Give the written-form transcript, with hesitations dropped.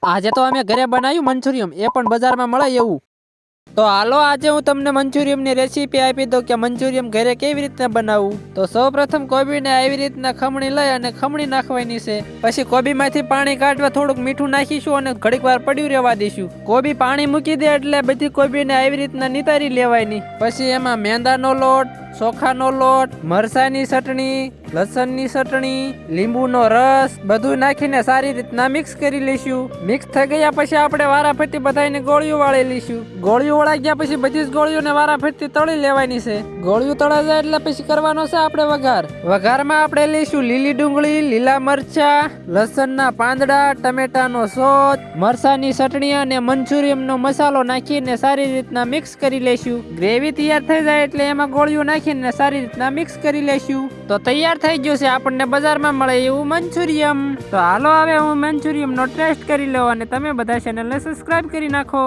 આજે તો અમે ઘરે બનાવ્યું મંચુરિયમ, એ પણ બજારમાં મળે એવું. તો હાલો આજે હું તમને મંચુરિયમની રેસીપી આપી દઉં કે મંચુરિયમ ઘરે કેવી રીતના બનાવવું. તો સૌપ્રથમ કોબીને આવી રીતના ખમણી લઈ અને ખમણી નાખવાની છે. પછી કોબીમાંથી પાણી કાઢવા થોડુંક મીઠું નાખીશું અને ઘડીક વાર પડ્યું રહેવા દઈશું. કોબી પાણી મૂકી દે એટલે બધી કોબીને આવી રીતના નિતારી લેવાની. પછી એમાં મેંદાનો લોટ, ચોખાનો લોટ, મરચાંની ચટણી, લસણની ચટણી, લીંબુનો રસ બધું નાખીને સારી રીતના મિક્સ કરી લઈશું. મિક્સ થઈ ગયા પછી આપણે વારાફરતી બધાને ગોળીઓ વાળી લઈશું. ગોળીઓ વળાઈ ગયા પછી બધી જ ગોળીઓને વારાફરતી તળી લેવાની છે. ગોળીઓ તળાઈ જાય એટલે પછી કરવાનો છે આપણે વઘાર. વઘારમાં આપણે લઈશું લીલી ડુંગળી, લીલા મરચા, લસણના પાંદડા, ટમેટાનો સોસ, મરચાંની ચટણી અને મંચુરિયમનો મસાલો નાખીને સારી રીતના મિક્સ કરી લઈશું. ગ્રેવી તૈયાર થઈ જાય એટલે એમાં ગોળીઓ નાખીને સારી રીતના મિક્સ કરી લઈશું. તો તૈયાર થઈ ગયું છે આપણને બજારમાં મળે એવું મંચુરિયમ. તો હાલો હવે હું મંચુરિયમનો ટેસ્ટ કરી લઉં અને તમે બધા ચેનલને સબસ્ક્રાઇબ કરી નાખો.